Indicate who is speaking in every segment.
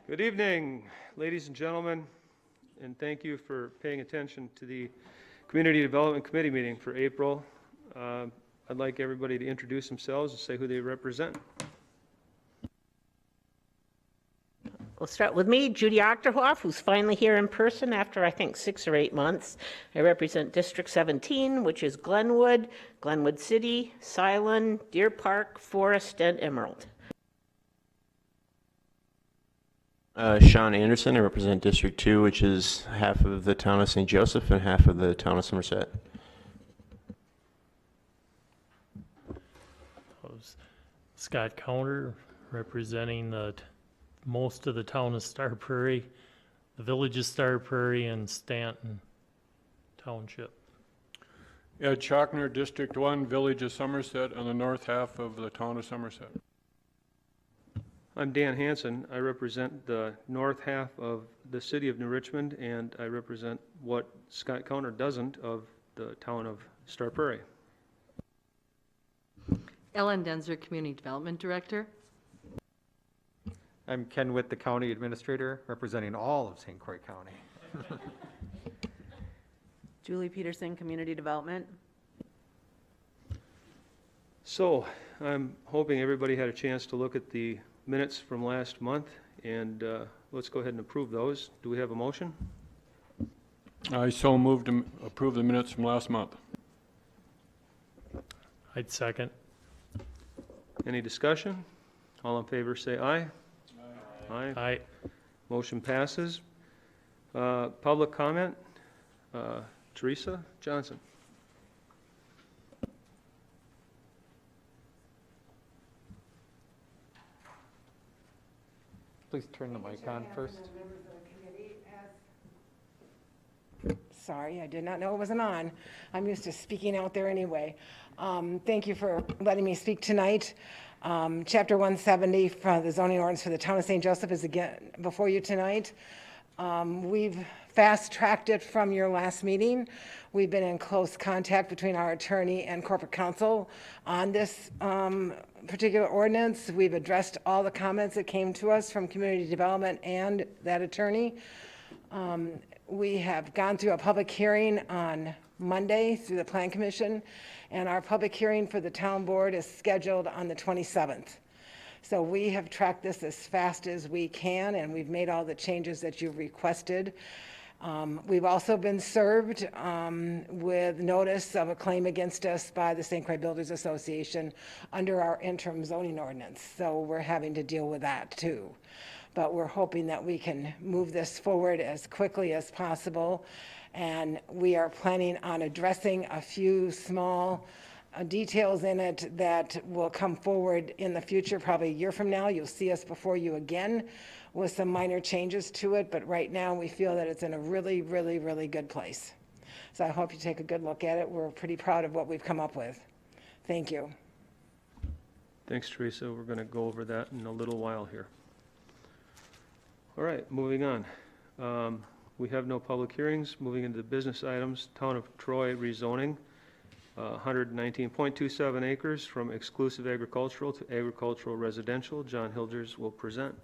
Speaker 1: Good evening, ladies and gentlemen, and thank you for paying attention to the Community Development Committee meeting for April. I'd like everybody to introduce themselves and say who they represent.
Speaker 2: We'll start with me, Judy Achterhoff, who's finally here in person after, I think, 6 or 8 months. I represent District 17, which is Glenwood, Glenwood City, Silen, Deer Park, Forest, and Emerald.
Speaker 3: Sean Anderson, I represent District 2, which is half of the town of St. Joseph and half of the town of Somerset.
Speaker 4: Scott Counter, representing most of the town of Star Prairie, the village of Star Prairie, and Stanton Township.
Speaker 5: Ed Chalkner, District 1, Village of Somerset, on the north half of the town of Somerset.
Speaker 1: I'm Dan Hansen. I represent the north half of the city of New Richmond, and I represent what Scott Counter doesn't of the town of Star Prairie.
Speaker 6: Ellen Denzer, Community Development Director.
Speaker 7: I'm Ken Witt, the County Administrator, representing all of St. Croix County.
Speaker 8: Julie Peterson, Community Development.
Speaker 1: So I'm hoping everybody had a chance to look at the minutes from last month, and let's go ahead and approve those. Do we have a motion?
Speaker 5: I so moved to approve the minutes from last month.
Speaker 4: I'd second.
Speaker 1: Any discussion? All in favor say aye. Aye.
Speaker 4: Aye.
Speaker 1: Motion passes. Public comment? Teresa Johnson.
Speaker 7: Please turn the mic on first.
Speaker 9: Sorry, I did not know it wasn't on. I'm used to speaking out there anyway. Thank you for letting me speak tonight. Chapter 170 from the zoning ordinance for the town of St. Joseph is again before you tonight. We've fast-tracked it from your last meeting. We've been in close contact between our attorney and corporate counsel on this particular ordinance. We've addressed all the comments that came to us from community development and that attorney. We have gone through a public hearing on Monday through the Plan Commission, and our public hearing for the town board is scheduled on the 27th. So we have tracked this as fast as we can, and we've made all the changes that you've requested. We've also been served with notice of a claim against us by the St. Croix Builders Association under our interim zoning ordinance. So we're having to deal with that too. But we're hoping that we can move this forward as quickly as possible. And we are planning on addressing a few small details in it that will come forward in the future. Probably a year from now, you'll see us before you again with some minor changes to it. But right now, we feel that it's in a really, really, really good place. So I hope you take a good look at it. We're pretty proud of what we've come up with. Thank you.
Speaker 1: Thanks, Teresa. We're going to go over that in a little while here. All right, moving on. We have no public hearings. Moving into the business items, Town of Troy rezoning, 119.27 acres from exclusive agricultural to agricultural residential. John Hilders will present.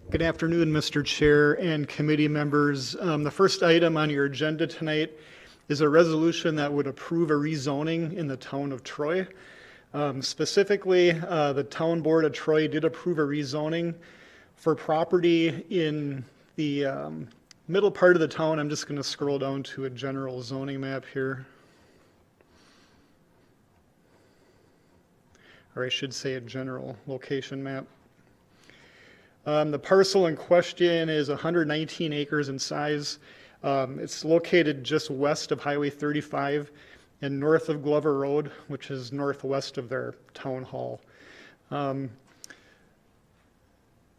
Speaker 10: Good afternoon, Mr. Chair and committee members. The first item on your agenda tonight is a resolution that would approve a rezoning in the town of Troy. Specifically, the town board of Troy did approve a rezoning for property in the middle part of the town. I'm just going to scroll down to a general zoning map here. Or I should say a general location map. The parcel in question is 119 acres in size. It's located just west of Highway 35 and north of Glover Road, which is northwest of their town hall.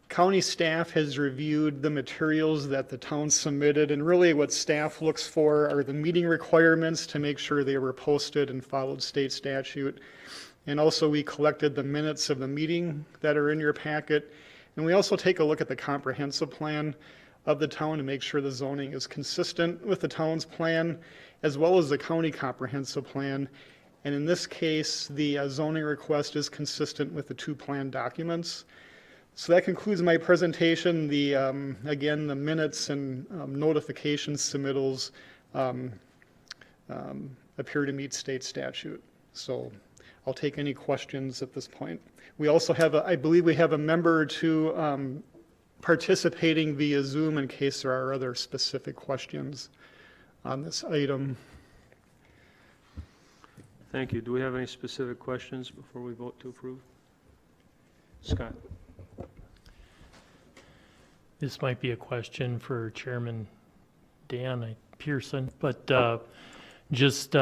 Speaker 10: County staff has reviewed the materials that the town submitted, and really what staff looks for are the meeting requirements to make sure they were posted and followed state statute. And also we collected the minutes of the meeting that are in your packet, And we also take a look at the comprehensive plan of the town to make sure the zoning is consistent with the town's plan, as well as the county comprehensive plan. And in this case, the zoning request is consistent with the two plan documents. So that concludes my presentation. The, again, the minutes and notifications submittals appear to meet state statute. So I'll take any questions at this point. We also have, I believe we have a member or two participating via Zoom in case there are other specific questions on this item.
Speaker 1: Thank you. Do we have any specific questions before we vote to approve? Scott?
Speaker 4: This might be a question for Chairman Dan Pearson, but just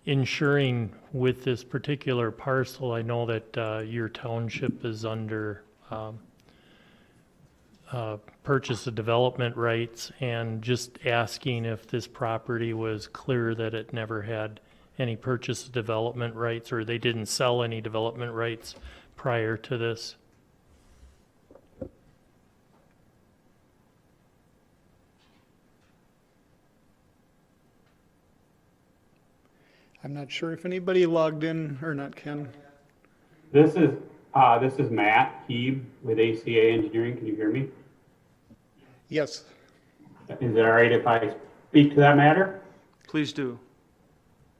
Speaker 4: ensuring with this particular parcel, I know that your township is under purchase of development rights, and just asking if this property was clear that it never had any purchase of development rights, or they didn't sell any development rights prior to this.
Speaker 10: I'm not sure if anybody logged in or not, Ken.
Speaker 11: This is Matt Heeb with ACA Engineering. Can you hear me?
Speaker 10: Yes.
Speaker 11: Is it all right if I speak to that matter?
Speaker 1: Please do.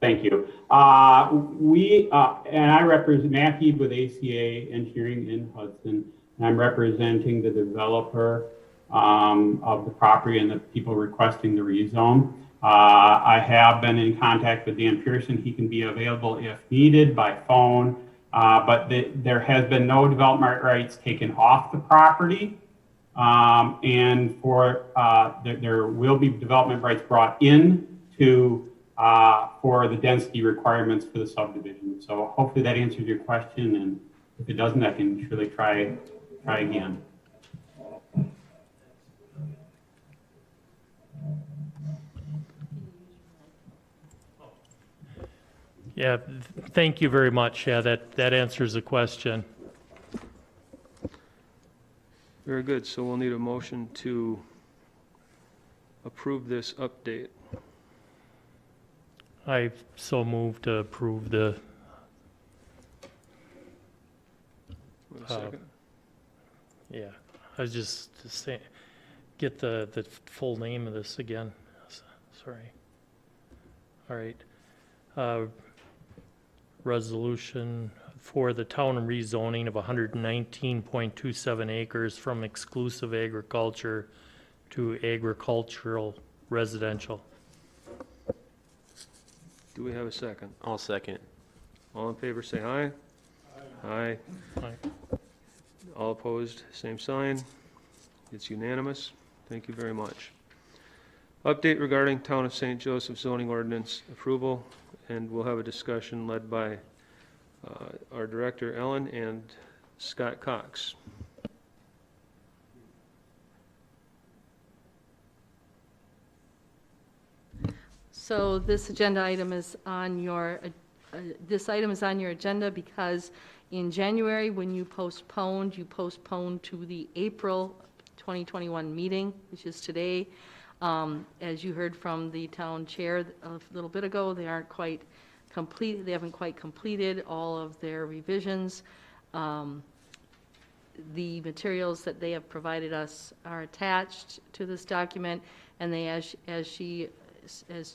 Speaker 11: Thank you. And I represent Matt Heeb with ACA Engineering in Hudson, and I'm representing the developer of the property and the people requesting the rezone. I have been in contact with Dan Pearson. He can be available if needed by phone, but there has been no development rights taken off the property. And there will be development rights brought in for the density requirements for the subdivision. So hopefully that answers your question, and if it doesn't, I can surely try again.
Speaker 4: Yeah, thank you very much. Yeah, that answers the question.
Speaker 1: Very good. So we'll need a motion to approve this update.
Speaker 4: I so move to approve the,
Speaker 1: Wait a second.
Speaker 4: yeah, I was just saying, get the full name of this again. Sorry. All right. Resolution for the town rezoning of 119.27 acres from exclusive agriculture to agricultural residential.
Speaker 1: Do we have a second?
Speaker 3: I'll second.
Speaker 1: All in favor, say aye. Aye.
Speaker 4: Aye.
Speaker 1: All opposed, same sign. It's unanimous. Thank you very much. Update regarding Town of St. Joseph zoning ordinance approval, and we'll have a discussion led by our director, Ellen, and Scott Cox.
Speaker 6: So this agenda item is on your, agenda because in January, when you postponed to the April 2021 meeting, which is today. As you heard from the town chair a little bit ago, they aren't quite complete. They haven't quite completed all of their revisions. The materials that they have provided us are attached to this document, and they, as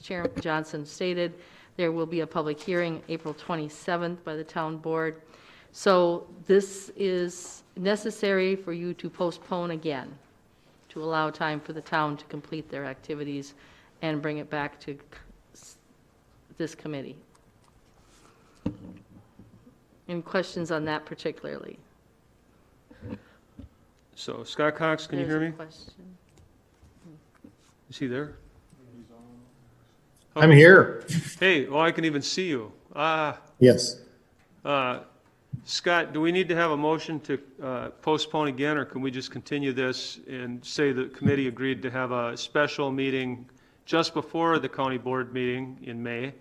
Speaker 6: Chairman Johnson stated, there will be a public hearing April 27th by the town board. So this is necessary for you to postpone again, to allow time for the town to complete their activities and bring it back to this committee. Any questions on that particularly?
Speaker 1: So Scott Cox, can you hear me?
Speaker 6: There's a question.
Speaker 1: Is he there?
Speaker 12: I'm here.
Speaker 1: Hey, oh, I can even see you.
Speaker 12: Yes.
Speaker 1: Scott, do we need to have a motion to postpone again, or can we just continue this and say the committee agreed to have a special meeting just before the county board meeting in May?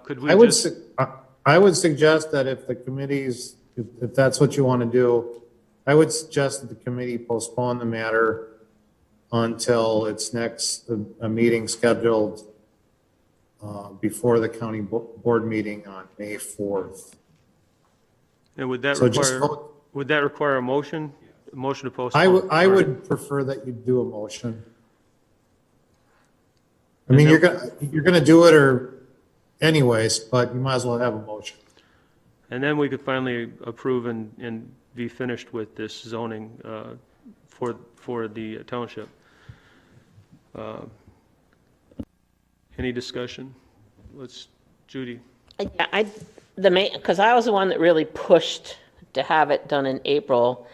Speaker 1: Could we
Speaker 12: I would suggest that if the committees, if that's what you want to do, I would suggest that the committee postpone the matter until its next, a meeting scheduled before the county board meeting on May 4th.
Speaker 1: And would that
Speaker 12: So just
Speaker 1: require,
Speaker 12: vote-
Speaker 1: would that require a motion? A motion to postpone?
Speaker 12: I
Speaker 1: All right.
Speaker 12: would prefer that you do a motion. I
Speaker 1: And
Speaker 12: mean,
Speaker 1: then-
Speaker 12: you're gonna do it or anyways, but you might as well have a motion.
Speaker 1: And then we could finally approve and be finished with this zoning for the township. Any discussion? Judy.
Speaker 2: Yeah, because I was the one that really pushed to have it done in April.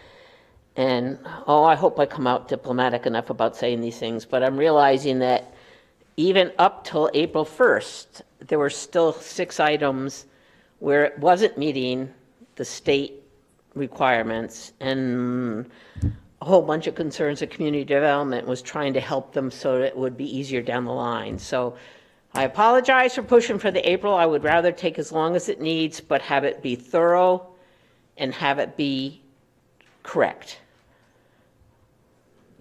Speaker 2: And, I hope I come out diplomatic enough about saying these things, but I'm realizing that even up till April 1st, there were still 6 items where it wasn't meeting the state requirements, and a whole bunch of concerns that community development was trying to help them so that it would be easier down the line. So I apologize for pushing for the April. I would rather take as long as it needs, but have it be thorough and have it be correct.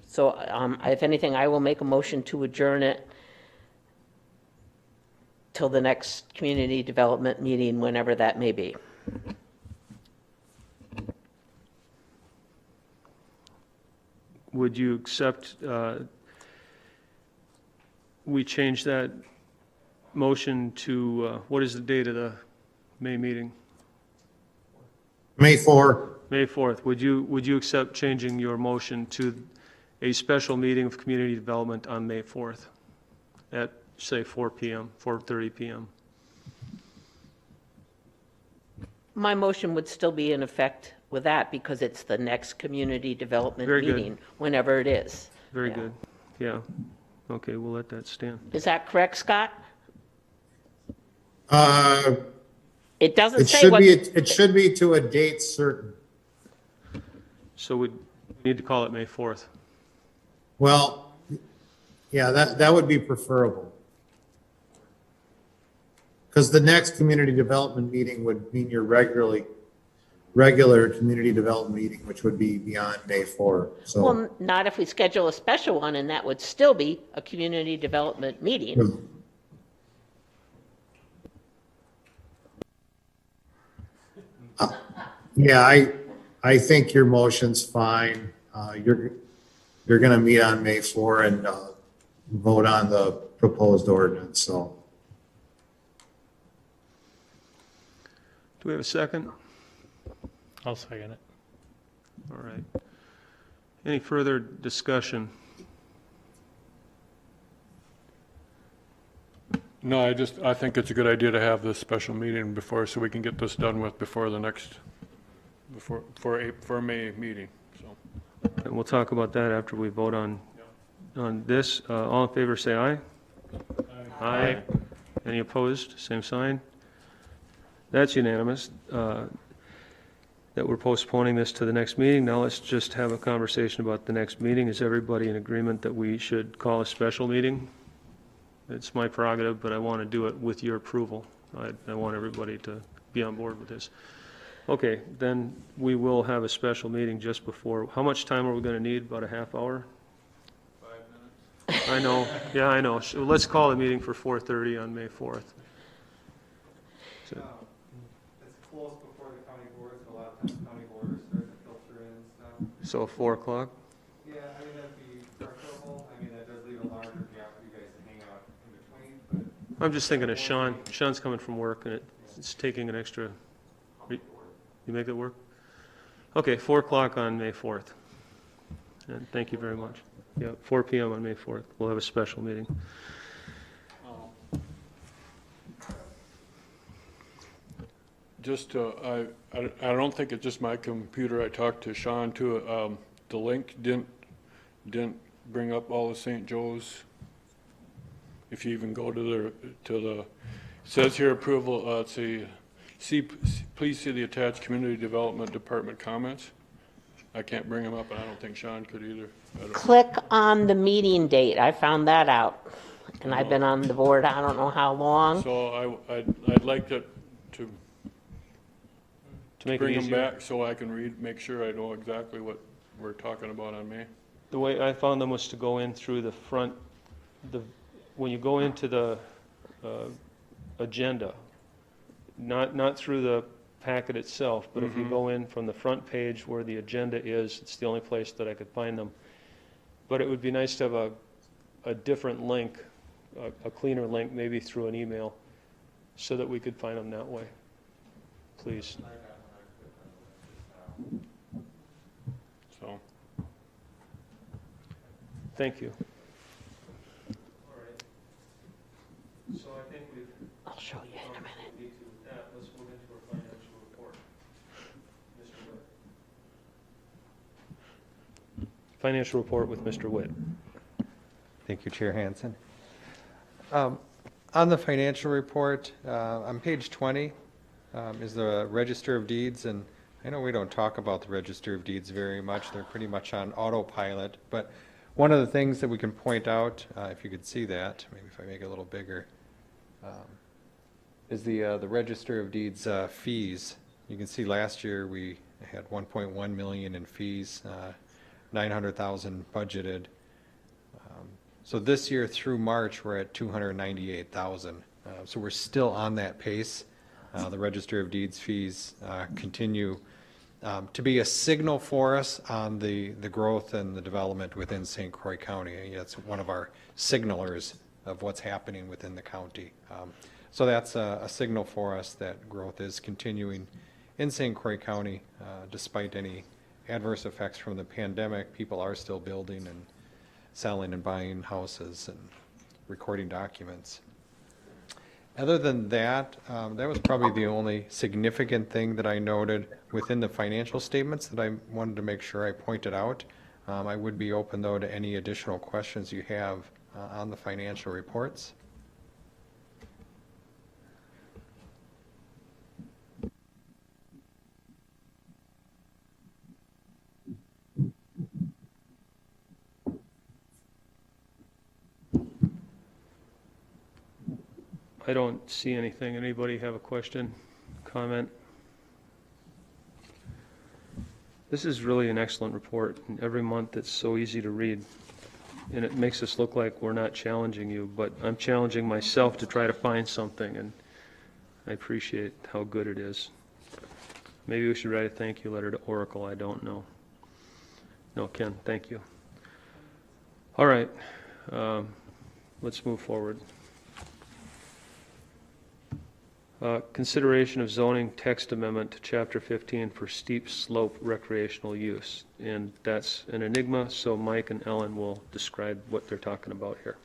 Speaker 2: So if anything, I will make a motion to adjourn it till the next community development meeting, whenever that may be.
Speaker 1: Would you accept, we change that motion to, what is the date of the May meeting?
Speaker 12: May 4th.
Speaker 1: May 4th. Would you accept changing your motion to a special meeting of community development on May 4th at, say, 4 p.m., 4:30 p.m.?
Speaker 2: My motion would still be in effect with that because it's the next community development
Speaker 1: Very good.
Speaker 2: meeting, whenever it is.
Speaker 1: Very
Speaker 2: Yeah.
Speaker 1: good. Yeah. Okay, we'll let that stand.
Speaker 2: Is that correct, Scott?
Speaker 12: Uh,
Speaker 2: It doesn't
Speaker 12: It
Speaker 2: say
Speaker 12: should
Speaker 2: what.
Speaker 12: be, it should be to a date certain.
Speaker 1: So we need to call it May 4th.
Speaker 12: Well, yeah, that would be preferable. Because the next community development meeting would mean your regular community development meeting, which would be beyond May 4. So,
Speaker 2: Well, not if we schedule a special one, and that would still be a community development meeting.
Speaker 12: yeah, I think your motion's fine. You're gonna meet on May 4 and vote on the proposed ordinance, so.
Speaker 1: Do we have a second?
Speaker 4: I'll second it.
Speaker 1: All right. Any further discussion?
Speaker 5: No, I think it's a good idea to have this special meeting before, so we can get this done with before the next, for May meeting, so.
Speaker 1: And we'll talk about that after we vote on this. All in favor, say aye. Aye. Any opposed? Same sign. That's unanimous, that we're postponing this to the next meeting. Now let's just have a conversation about the next meeting. Is everybody in agreement that we should call a special meeting? It's my prerogative, but I want to do it with your approval. I want everybody to be on board with this. Okay, then we will have a special meeting just before. How much time are we going to need? About a half hour?
Speaker 5: 5 minutes.
Speaker 1: I know, yeah, I know. So let's call the meeting for 4:30 on May 4th. So-
Speaker 7: It's close before the county boards, and a lot of times county boards start to filter in and stuff.
Speaker 1: So 4 o'clock?
Speaker 7: Yeah, I mean, that'd be preferable. I mean, that does leave a larger gap for you guys to hang out in between, but
Speaker 1: I'm just thinking of Sean. Sean's coming from work, and it's taking an extra, you make it work? Okay, 4 o'clock on May 4th. And thank you very much. Yeah, 4 p.m. on May 4th. We'll have a special meeting.
Speaker 5: Just, I don't think it's just my computer. I talked to Sean too. The link didn't bring up all the St. Joe's. If you even go to the, it says here approval, let's see, please see the attached community development department comments. I can't bring them up, and I don't think Sean could either.
Speaker 2: Click on the meeting date. I found that out. And I've been on the board, I don't know how long.
Speaker 5: So I'd like to
Speaker 1: To make it
Speaker 5: bring them
Speaker 1: easier.
Speaker 5: back so I can read, make sure I know exactly what we're talking about on May.
Speaker 1: The way I found them was to go in through the front, when you go into the agenda, not through the packet itself, but if you go in from the front page where the agenda is, it's the only place that I could find them. But it would be nice to have a different link, a cleaner link, maybe through an email, so that we could find them that way. Please.
Speaker 5: So,
Speaker 1: Thank you. All right. So I think we've.
Speaker 2: I'll show you in a minute.
Speaker 1: Let's move into our financial report. Mr. Witt. Financial report with Mr. Witt.
Speaker 7: Thank you, Chair Hansen. On the financial report, on page 20 is the Register of Deeds, and I know we don't talk about the Register of Deeds very much. They're pretty much on autopilot, but one of the things that we can point out, if you could see that, maybe if I make it a little bigger, is the Register of Deeds fees. You can see last year we had 1.1 million in fees, 900,000 budgeted. So this year through March, we're at 298,000. So we're still on that pace. The Register of Deeds fees continue to be a signal for us on the growth and the development within St. Croix County. That's one of our signalers of what's happening within the county. So that's a signal for us that growth is continuing in St. Croix County. Despite any adverse effects from the pandemic, people are still building and selling and buying houses and recording documents. Other than that, that was probably the only significant thing that I noted within the financial statements that I wanted to make sure I pointed out. I would be open, though, to any additional questions you have on the financial reports.
Speaker 1: I don't see anything. Anybody have a question, comment? This is really an excellent report, and every month it's so easy to read. And it makes us look like we're not challenging you, but I'm challenging myself to try to find something, and I appreciate how good it is. Maybe we should write a thank you letter to Oracle, I don't know. No, Ken, thank you. All right, let's move forward. Consideration of zoning text amendment to Chapter 15 for steep slope recreational use. And that's an enigma, so Mike and Ellen will describe what they're talking about here.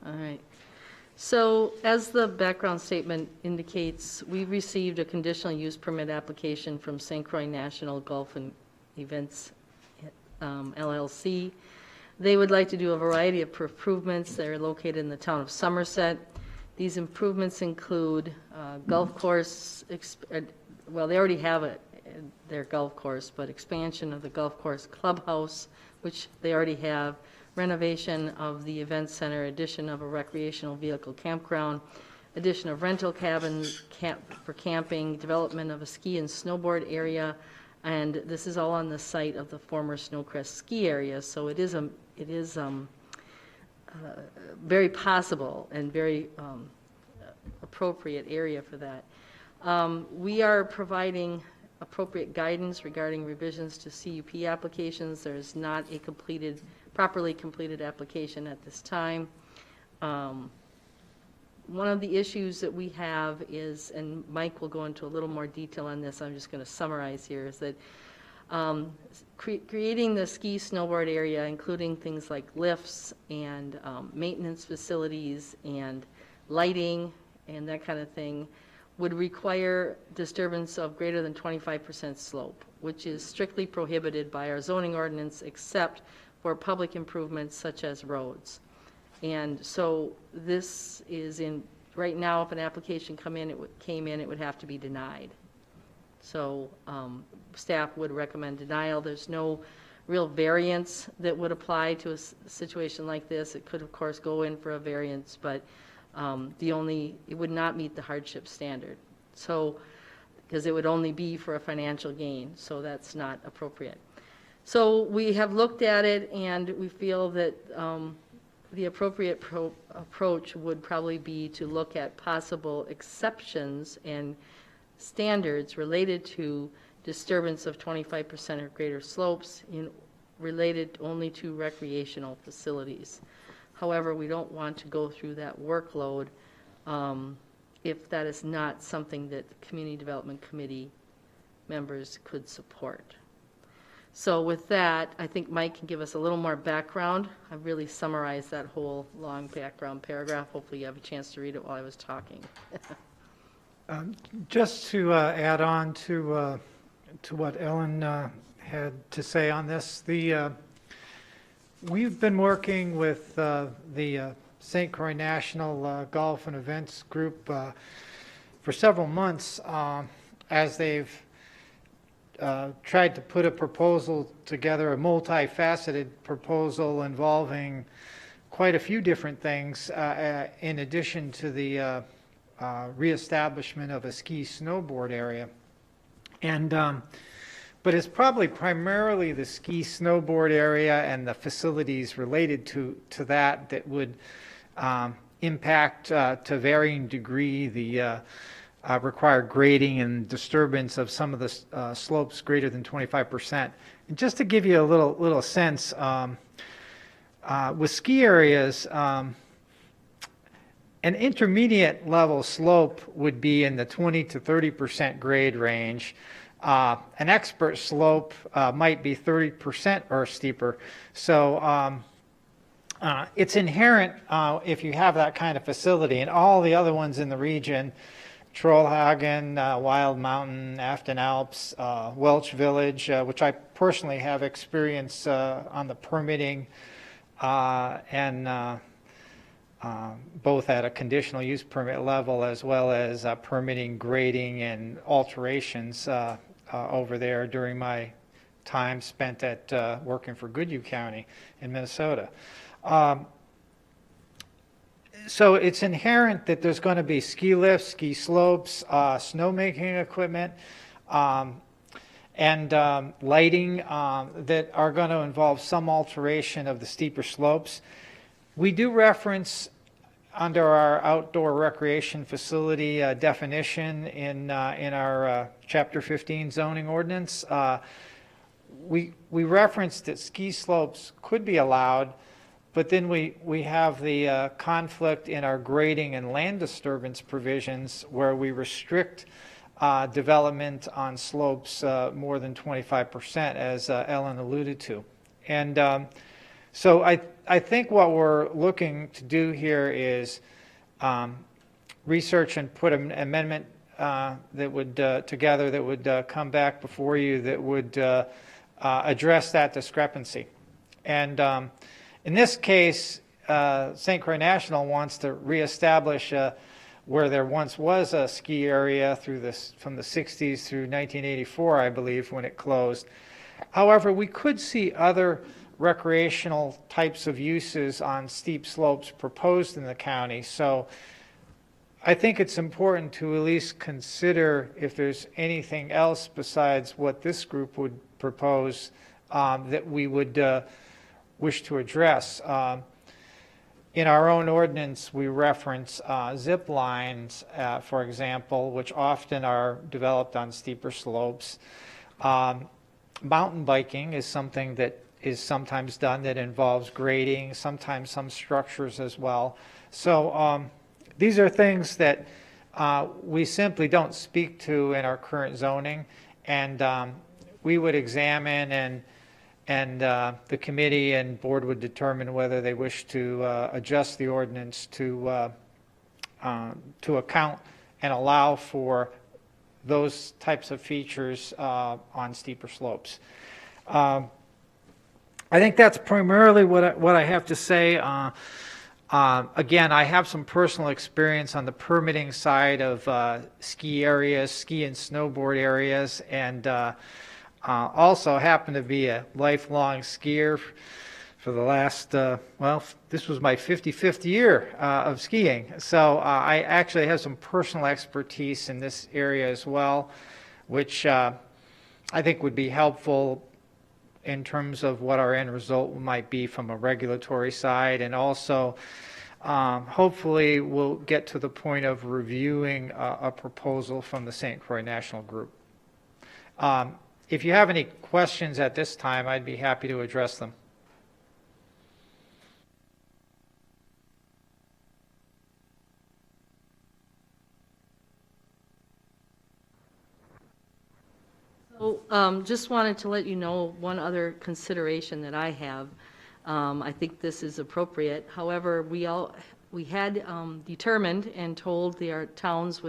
Speaker 6: All right. So as the background statement indicates, we received a conditional use permit application from St. Croix National Golf and Events LLC. They would like to do a variety of improvements. They're located in the town of Somerset. These improvements include golf course, well, they already have their golf course, but expansion of the golf course clubhouse, which they already have, renovation of the event center, addition of a recreational vehicle campground, addition of rental cabins for camping, development of a ski and snowboard area, and this is all on the site of the former Snowcrest ski area. So it is very possible and very appropriate area for that. We are providing appropriate guidance regarding revisions to CUP applications. There is not a properly completed application at this time. One of the issues that we have is, and Mike will go into a little more detail on this, I'm just going to summarize here, is that creating the ski snowboard area, including things like lifts and maintenance facilities and lighting and that kind of thing, would require disturbance of greater than 25% slope, which is strictly prohibited by our zoning ordinance except for public improvements such as roads. And so this is in right now, if an application came in, it would have to be denied. So staff would recommend denial. There's no real variance that would apply to a situation like this. It could, of course, go in for a variance, but it would not meet the hardship standard. So, because it would only be for a financial gain, so that's not appropriate. So we have looked at it, and we feel that the appropriate approach would probably be to look at possible exceptions and standards related to disturbance of 25% or greater slopes related only to recreational facilities. However, we don't want to go through that workload if that is not something that the Community Development Committee members could support. So with that, I think Mike can give us a little more background. I've really summarized that whole long background paragraph. Hopefully you have a chance to read it while I was talking.
Speaker 13: Just to add on to what Ellen had to say on this, we've been working with the St. Croix National Golf and Events Group for several months as they've tried to put a proposal together, a multifaceted proposal involving quite a few different things in addition to the reestablishment of a ski snowboard area. And but it's probably primarily the ski snowboard area and the facilities related to that that would impact to varying degree the required grading and disturbance of some of the slopes greater than 25%. And just to give you a little sense, with ski areas, an intermediate level slope would be in the 20 to 30% grade range. An expert slope might be 30% or steeper. So it's inherent if you have that kind of facility, and all the other ones in the region, Trollhagen, Wild Mountain, Afton Alps, Welch Village, which I personally have experience on the permitting and both at a conditional use permit level as well as permitting, grading, and alterations over there during my time spent at working for Goodhue County in Minnesota. So it's inherent that there's going to be ski lifts, ski slopes, snowmaking equipment, and lighting that are going to involve some alteration of the steeper slopes. We do reference under our outdoor recreation facility definition in our Chapter 15 zoning ordinance. We referenced that ski slopes could be allowed, but then we have the conflict in our grading and land disturbance provisions where we restrict development on slopes more than 25%, as Ellen alluded to. And so I think what we're looking to do here is research and put an amendment that would together that would come back before you that would address that discrepancy. And in this case, St. Croix National wants to reestablish where there once was a ski area from the 60s through 1984, I believe, when it closed. However, we could see other recreational types of uses on steep slopes proposed in the county. So I think it's important to at least consider if there's anything else besides what this group would propose that we would wish to address. In our own ordinance, we reference zip lines, for example, which often are developed on steeper slopes. Mountain biking is something that is sometimes done that involves grading, sometimes some structures as well. So these are things that we simply don't speak to in our current zoning, and we would examine and the committee and board would determine whether they wish to adjust the ordinance to account and allow for those types of features on steeper slopes. I think that's primarily what I have to say. Again, I have some personal experience on the permitting side of ski areas, ski and snowboard areas, and also happen to be a lifelong skier for the last, well, this was my 55th year of skiing. So I actually have some personal expertise in this area as well, which I think would be helpful in terms of what our end result might be from a regulatory side, and also hopefully we'll get to the point of reviewing a proposal from the St. Croix National Group. If you have any questions at this time, I'd be happy to address them.
Speaker 6: So just wanted to let you know one other consideration that I have. I think this is appropriate. However, we had determined and told our towns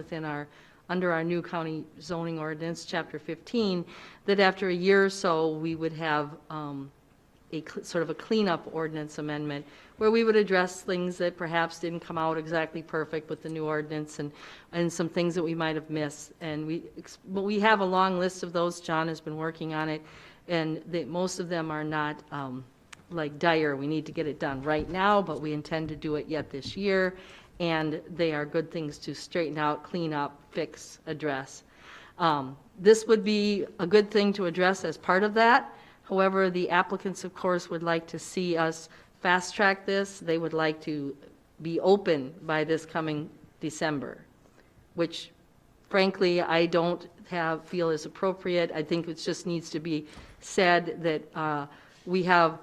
Speaker 6: under our new county zoning ordinance, Chapter 15, that after a year or so, we would have sort of a cleanup ordinance amendment where we would address things that perhaps didn't come out exactly perfect with the new ordinance, and some things that we might have missed. And we have a long list of those. John has been working on it, and most of them are not like dire, we need to get it done right now, but we intend to do it yet this year, and they are good things to straighten out, clean up, fix, address. This would be a good thing to address as part of that. However, the applicants, of course, would like to see us fast track this. They would like to be open by this coming December, which frankly I don't feel is appropriate. I think it just needs to be said that we have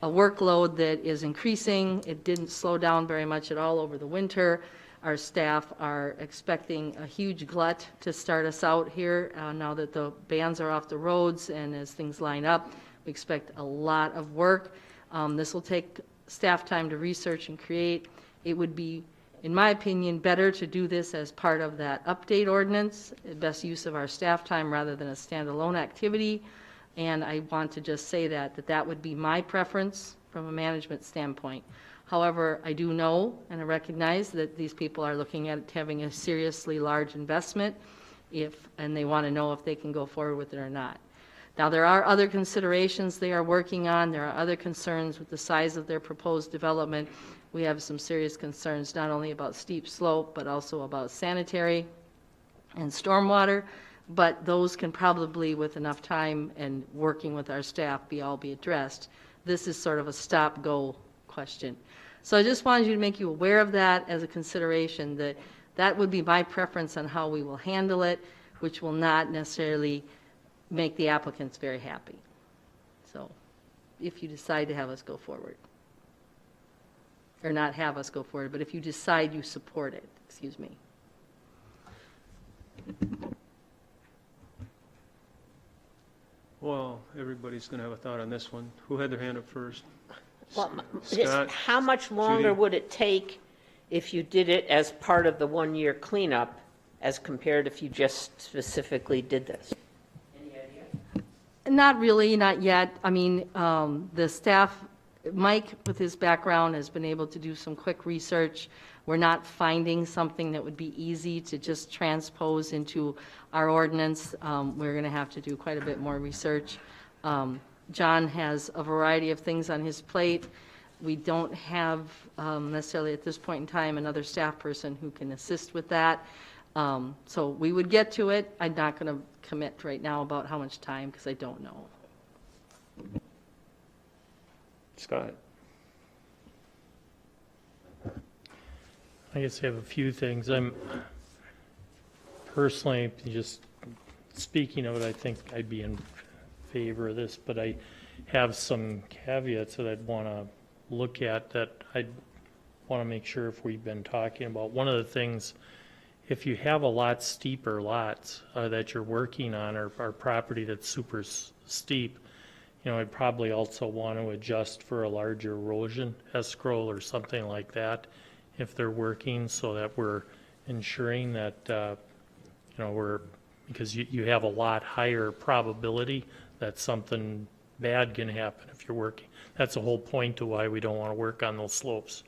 Speaker 6: a workload that is increasing. It didn't slow down very much at all over the winter. Our staff are expecting a huge glut to start us out here now that the bans are off the roads, and as things line up, we expect a lot of work. This will take staff time to research and create. It would be, in my opinion, better to do this as part of that update ordinance, best use of our staff time rather than a standalone activity. And I want to just say that would be my preference from a management standpoint. However, I do know and I recognize that these people are looking at having a seriously large investment and they want to know if they can go forward with it or not. Now, there are other considerations they are working on. There are other concerns with the size of their proposed development. We have some serious concerns not only about steep slope, but also about sanitary and stormwater. But those can probably, with enough time and working with our staff, all be addressed. This is sort of a stop-go question. So I just wanted you to make you aware of that as a consideration, that would be my preference on how we will handle it, which will not necessarily make the applicants very happy. So if you decide to have us go forward, or not have us go forward, but if you decide you support it, excuse me.
Speaker 1: Well, everybody's going to have a thought on this one. Who had their hand up first?
Speaker 2: Well,
Speaker 1: Scott,
Speaker 2: how much longer
Speaker 1: Judy?
Speaker 2: would it take if you did it as part of the one-year cleanup as compared if you just specifically did this? Any idea?
Speaker 6: Not really, not yet. I mean, the staff, Mike, with his background, has been able to do some quick research. We're not finding something that would be easy to just transpose into our ordinance. We're going to have to do quite a bit more research. John has a variety of things on his plate. We don't have necessarily at this point in time another staff person who can assist with that. So we would get to it. I'm not going to commit right now about how much time because I don't know.
Speaker 1: Scott.
Speaker 4: I guess I have a few things. I'm personally, just speaking of it, I think I'd be in favor of this, but I have some caveats that I'd want to look at that I'd want to make sure if we've been talking about. One of the things, if you have a lot steeper lots that you're working on or property that's super steep, you know, I'd probably also want to adjust for a larger erosion escrow or something like that if they're working, so that we're ensuring that, you know, because you have a lot higher probability that something bad can happen if you're working. That's the whole point to why we don't want to work on those slopes.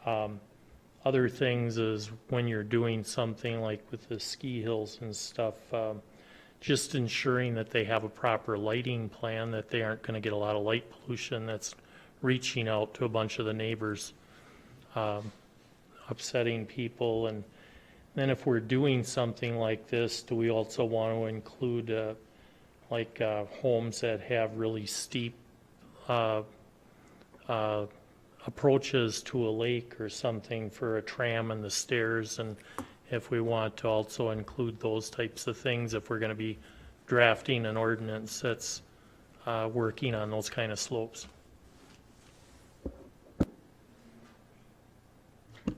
Speaker 4: Other things is when you're doing something like with the ski hills and stuff, just ensuring that they have a proper lighting plan, that they aren't going to get a lot of light pollution that's reaching out to a bunch of the neighbors, upsetting people. And then if we're doing something like this, do we also want to include homes that have really steep approaches to a lake or something for a tram and the stairs, and if we want to also include those types of things if we're going to be drafting an ordinance that's working on those kind of slopes.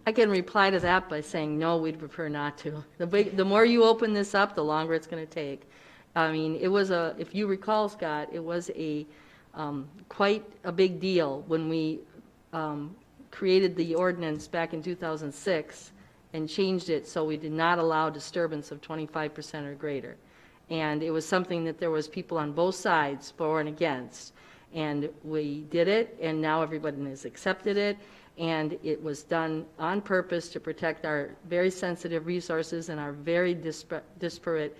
Speaker 6: I can reply to that by saying, no, we'd prefer not to. The more you open this up, the longer it's going to take. I mean, it was if you recall, Scott, it was quite a big deal when we created the ordinance back in 2006 and changed it so we did not allow disturbance of 25% or greater. And it was something that there was people on both sides for and against. And we did it, and now everybody has accepted it. And it was done on purpose to protect our very sensitive resources and our very disparate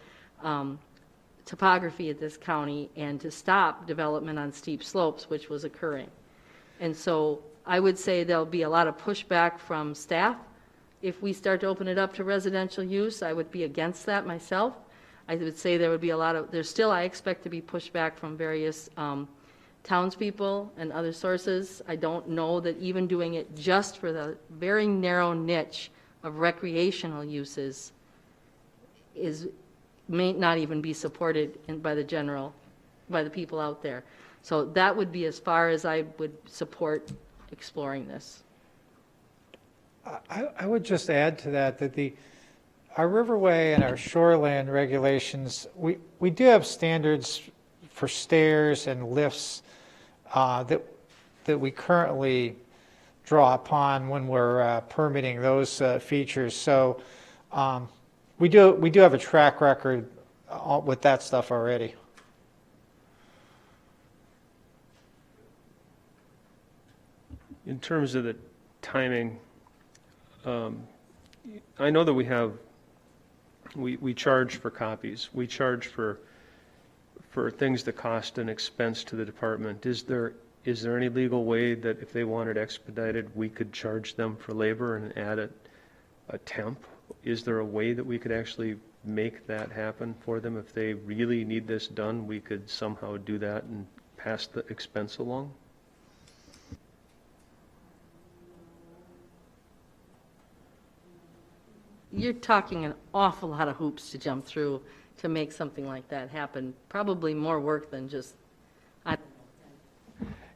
Speaker 6: topography of this county, and to stop development on steep slopes, which was occurring. And so I would say there'll be a lot of pushback from staff. If we start to open it up to residential use, I would be against that myself. I would say there would be I expect to be pushback from various townspeople and other sources. I don't know that even doing it just for the very narrow niche of recreational uses may not even be supported by the people out there. So that would be as far as I would support exploring this.
Speaker 13: I would just add to that our riverway and our shoreland regulations, we do have standards for stairs and lifts that we currently draw upon when we're permitting those features. So we do have a track record with that stuff already.
Speaker 1: In terms of the timing, I know that we charge for copies. We charge for things that cost an expense to the department. Is there any legal way that if they wanted expedited, we could charge them for labor and add a temp? Is there a way that we could actually make that happen for them? If they really need this done, we could somehow do that and pass the expense along?
Speaker 6: You're talking an awful lot of hoops to jump through to make something like that happen. Probably more work than just.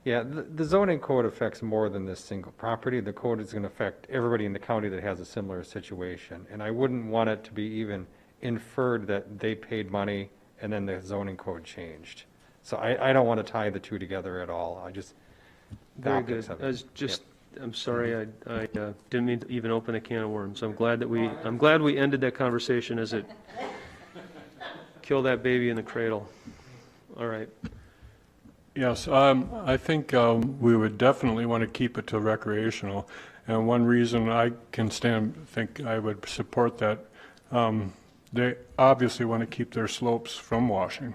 Speaker 7: Yeah, the zoning code affects more than this single property. The code is going to affect everybody in the county that has a similar situation. And I wouldn't want it to be even inferred that they paid money and then the zoning code changed. So I don't want to tie the two together at all. I just.
Speaker 1: Very good. I'm sorry, I didn't mean to even open a can of worms. I'm glad we ended that conversation as it killed that baby in the cradle. All right.
Speaker 5: Yes, I think we would definitely want to keep it to recreational. And one reason I can think I would support that, they obviously want to keep their slopes from washing.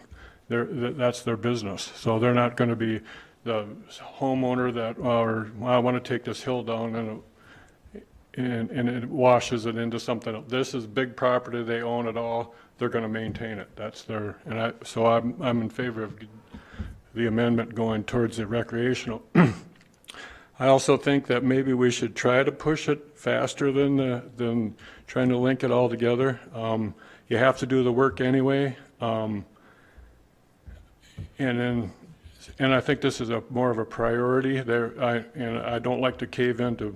Speaker 5: That's their business. So they're not going to be the homeowner that, I want to take this hill down and it washes it into something else. This is big property, they own it all, they're going to maintain it. That's their, so I'm in favor of the amendment going towards the recreational. I also think that maybe we should try to push it faster than trying to link it all together. You have to do the work anyway. And I think this is more of a priority there. I don't like to cave into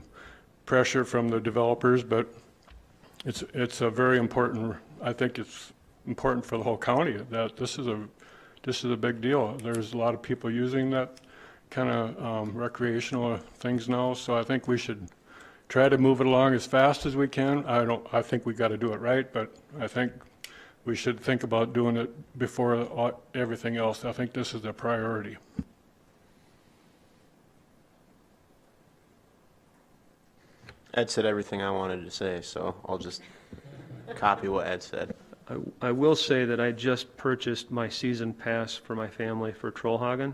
Speaker 5: pressure from the developers, but it's a very important. I think it's important for the whole county that this is a big deal. There's a lot of people using that kind of recreational things now, so I think we should try to move it along as fast as we can. I think we got to do it right, but I think we should think about doing it before everything else. I think this is a priority.
Speaker 3: Ed said everything I wanted to say, so I'll just copy what Ed said.
Speaker 1: I will say that I just purchased my season pass for my family for Trollhagen,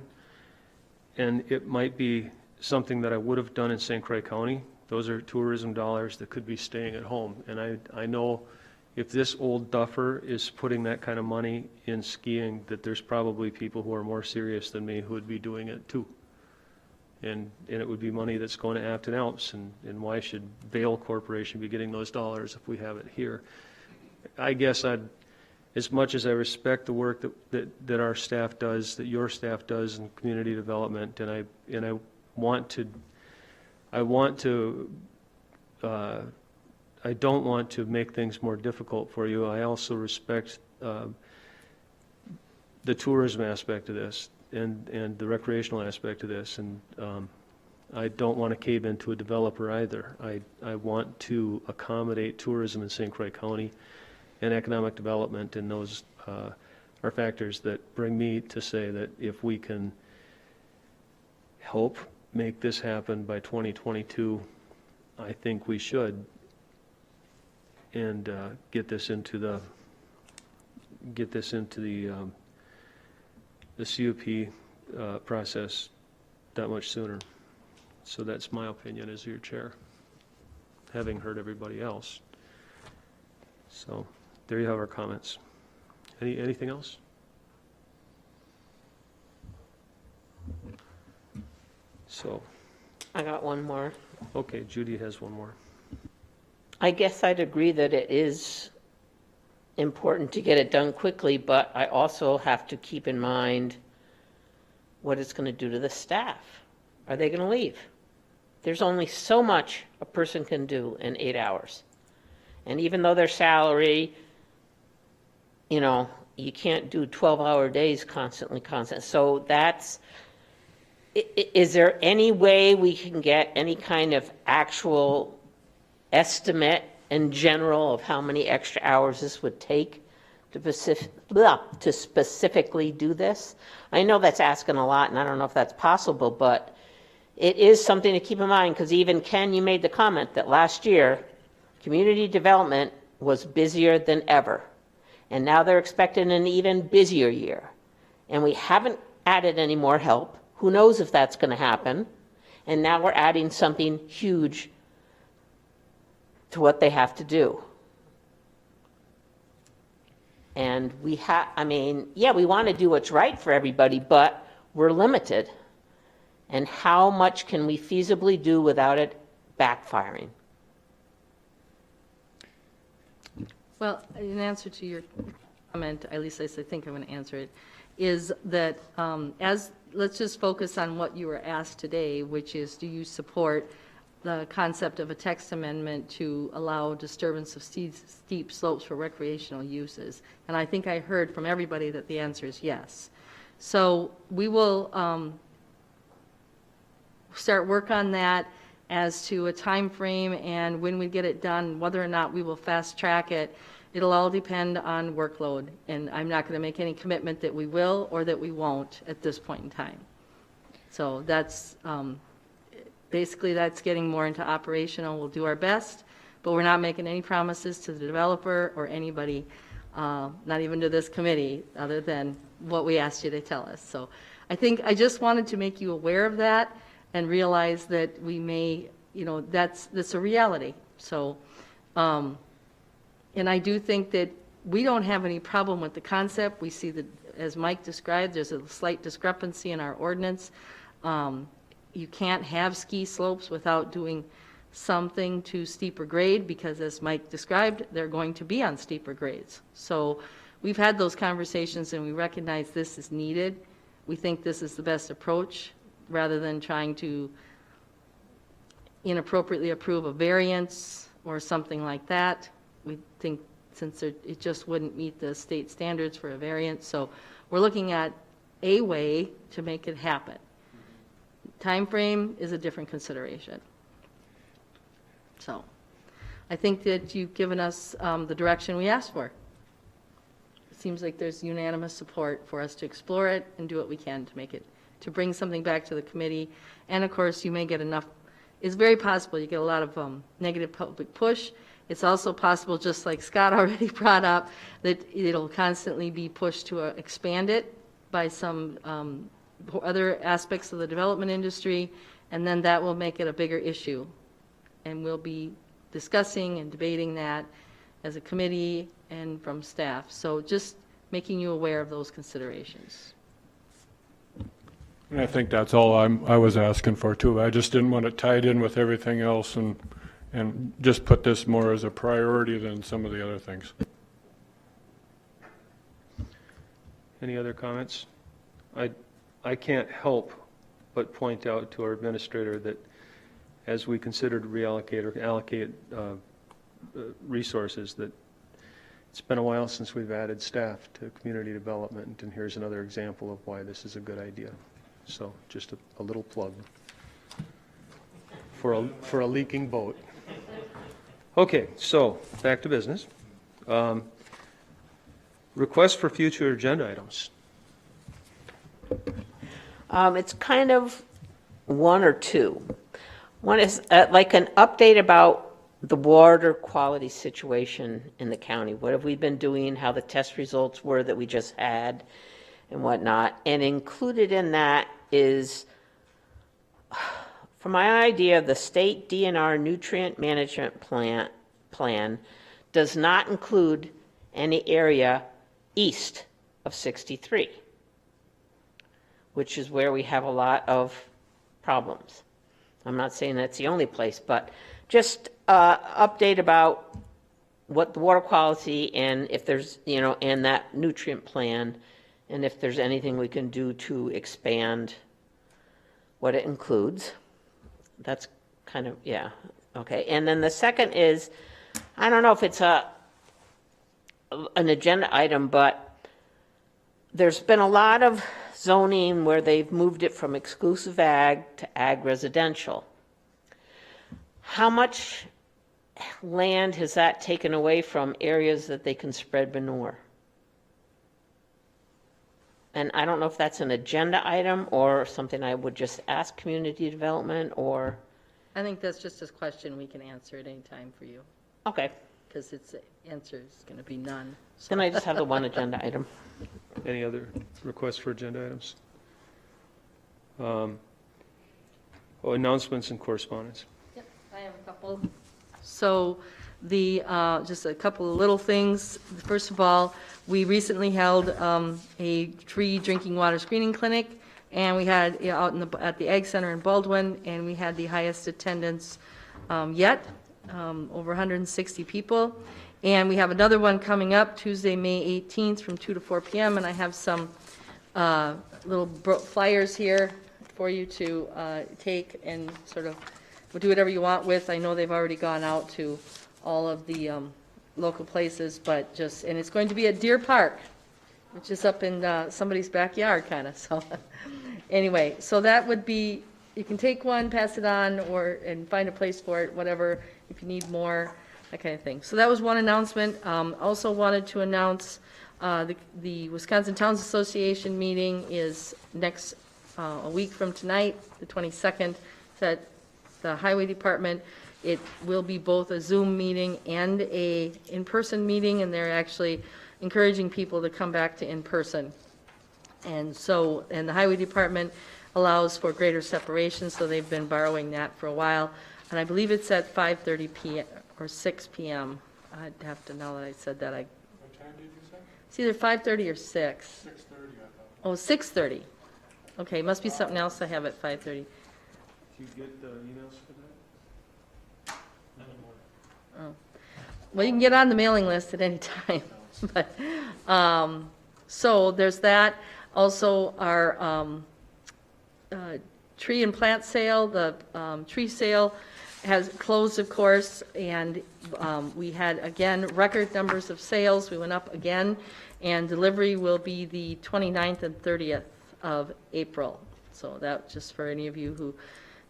Speaker 1: and it might be something that I would have done in St. Croix County. Those are tourism dollars that could be staying at home, and I know if this old duffer is putting that kind of money in skiing, that there's probably people who are more serious than me who would be doing it too. And it would be money that's going to Afton Alps, and why should Vail Corporation be getting those dollars if we have it here? I guess as much as I respect the work that our staff does, that your staff does in community development, and I don't want to make things more difficult for you. I also respect the tourism aspect of this and the recreational aspect of this, and I don't want to cave into a developer either. I want to accommodate tourism in St. Croix County and economic development, and those are factors that bring me to say that if we can help make this happen by 2022, I think we should, and get this into the CUP process that much sooner. So that's my opinion as your chair, having heard everybody else. So there you have our comments. Anything else? So,
Speaker 2: I got one more.
Speaker 1: okay, Judy has one more.
Speaker 2: I guess I'd agree that it is important to get it done quickly, but I also have to keep in mind what it's going to do to the staff. Are they going to leave? There's only so much a person can do in 8 hours. And even though their salary, you can't do 12-hour days constantly. So is there any way we can get any kind of actual estimate in general of how many extra hours this would take to specifically do this? I know that's asking a lot, and I don't know if that's possible, but it is something to keep in mind, because even Ken, you made the comment that last year, community development was busier than ever. And now they're expecting an even busier year. And we haven't added any more help. Who knows if that's going to happen? And now we're adding something huge to what they have to do. And we want to do what's right for everybody, but we're limited. And how much can we feasibly do without it backfiring?
Speaker 6: Well, in answer to your comment, at least I think I'm going to answer it, is that let's just focus on what you were asked today, which is, do you support the concept of a text amendment to allow disturbance of steep slopes for recreational uses? And I think I heard from everybody that the answer is yes. So we will start work on that as to a time frame and when we get it done, whether or not we will fast track it. It'll all depend on workload, and I'm not going to make any commitment that we will or that we won't at this point in time. So that's basically that's getting more into operational. We'll do our best, but we're not making any promises to the developer or anybody, not even to this committee, other than what we asked you to tell us. So I think I just wanted to make you aware of that and realize that we may, that's a reality. So, and I do think that we don't have any problem with the concept. We see that, as Mike described, there's a slight discrepancy in our ordinance. You can't have ski slopes without doing something to steeper grade, because as Mike described, they're going to be on steeper grades. So we've had those conversations and we recognize this is needed. We think this is the best approach, rather than trying to inappropriately approve a variance or something like that. We think since it just wouldn't meet the state standards for a variance. So we're looking at a way to make it happen. Time frame is a different consideration. So I think that you've given us the direction we asked for. It seems like there's unanimous support for us to explore it and do what we can to make it, to bring something back to the committee. And of course, you may get enough it's very possible you get a lot of negative public push. It's also possible, just like Scott already brought up, that it'll constantly be pushed to expand it by some other aspects of the development industry, and then that will make it a bigger issue. And we'll be discussing and debating that as a committee and from staff. So just making you aware of those considerations.
Speaker 5: And I think that's all I was asking for too. I just didn't want it tied in with everything else and just put this more as a priority than some of the other things.
Speaker 1: Any other comments? I can't help but point out to our administrator that as we consider to reallocate or allocate resources, that it's been a while since we've added staff to community development, and here's another example of why this is a good idea. So just a little plug for a leaking boat. Okay, so back to business. Request for future agenda items.
Speaker 2: It's kind of one or two. One is like an update about the water quality situation in the county. What have we been doing, how the test results were that we just had, and whatnot. And included in that is, from my idea, the state DNR nutrient management plan does not include any area east of 63, which is where we have a lot of problems. I'm not saying that's the only place, but just update about what the water quality and if there's, and that nutrient plan, and if there's anything we can do to expand what it includes. That's kind of, yeah, okay. And then the second is, I don't know if it's an agenda item, but there's been a lot of zoning where they've moved it from exclusive ag to ag residential. How much land has that taken away from areas that they can spread manure? And I don't know if that's an agenda item or something I would just ask community development, or...
Speaker 6: I think that's just a question we can answer at any time for you,
Speaker 2: Okay,
Speaker 6: because its answer is going to be none. So.
Speaker 2: then I just have the one agenda item.
Speaker 1: Any other requests for agenda items? Announcements and correspondence.
Speaker 6: Yep, I have a couple. So just a couple of little things. First of all, we recently held a free drinking water screening clinic, and we had out at the Ag Center in Baldwin, and we had the highest attendance yet, over 160 people. And we have another one coming up Tuesday, May 18th from 2 to 4 p.m. And I have some little flyers here for you to take and sort of do whatever you want with. I know they've already gone out to all of the local places, but and it's going to be at Deer Park, which is up in somebody's backyard kind of. So anyway, so that would be, you can take one, pass it on, and find a place for it, whatever, if you need more. That kind of thing. So that was one announcement. Also wanted to announce the Wisconsin Towns Association meeting is next a week from tonight, the 22nd. It's at the Highway Department. It will be both a Zoom meeting and a in-person meeting, and they're actually encouraging people to come back to in-person. And the Highway Department allows for greater separation, so they've been borrowing that for a while. And I believe it's at 5:30 p.m. or 6 p.m. I'd have to, now that I said that,
Speaker 5: What time did you say?
Speaker 6: it's either 5:30 or 6.
Speaker 5: 6:30, I thought.
Speaker 6: Oh, 6:30. Okay, must be something else I have at 5:30.
Speaker 1: Did you get the emails for that?
Speaker 6: Oh. Well, you can get on the mailing list at any time. But, so there's that. Also, our tree and plant sale, the tree sale has closed, of course, and we had, again, record numbers of sales. We went up again, and delivery will be the 29th and 30th of April. So that just for any of you who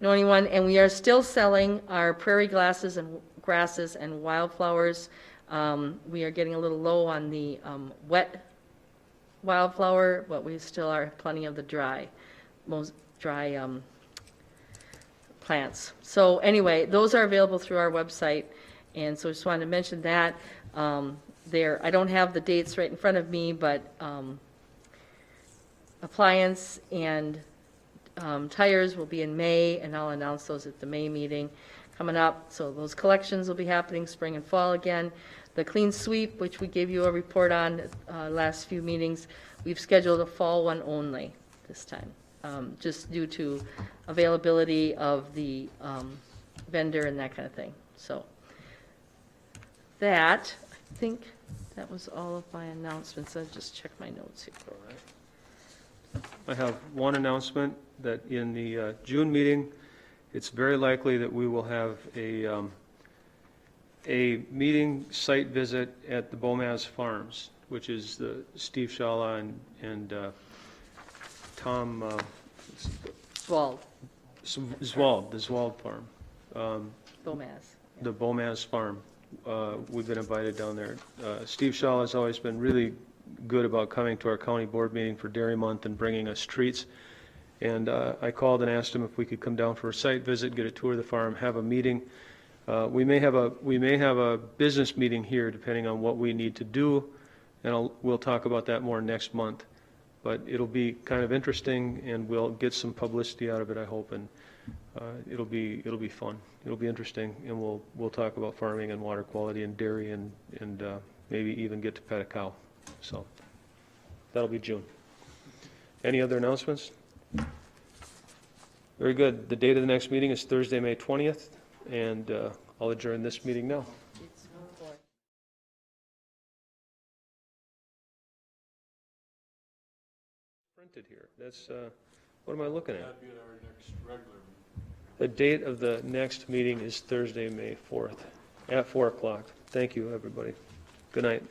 Speaker 6: know anyone. And we are still selling our prairie grasses and wildflowers. We are getting a little low on the wet wildflower, but we still are plenty of the most dry plants. So anyway, those are available through our website, and so just wanted to mention that. I don't have the dates right in front of me, but appliance and tires will be in May, and I'll announce those at the May meeting coming up. So those collections will be happening spring and fall again. The clean sweep, which we gave you a report on last few meetings, we've scheduled a fall one only this time, just due to availability of the vendor and that kind of thing. So that, I think that was all of my announcements. I'll just check my notes here.
Speaker 1: I have one announcement, that in the June meeting, it's very likely that we will have a meeting site visit at the Bomaz Farms, which is the Steve Shala and Tom
Speaker 6: Zwald,
Speaker 1: the Zwald farm.
Speaker 6: Bomaz.
Speaker 1: The Bomaz farm. We've been invited down there. Steve Shaw has always been really good about coming to our county board meeting for Dairy Month and bringing us treats. And I called and asked him if we could come down for a site visit, get a tour of the farm, have a meeting. We may have a business meeting here, depending on what we need to do, and we'll talk about that more next month. But it'll be kind of interesting, and we'll get some publicity out of it, I hope, and it'll be fun. It'll be interesting, and we'll talk about farming and water quality and dairy and maybe even get to pet a cow. So that'll be June. Any other announcements? Very good. The date of the next meeting is Thursday, May 20th, and I'll adjourn this meeting now. Printed here. That's, what am I looking at?
Speaker 5: That'd be our next regular meeting.
Speaker 1: The date of the next meeting is Thursday, May 4th, at 4 o'clock. Thank you, everybody. Good night.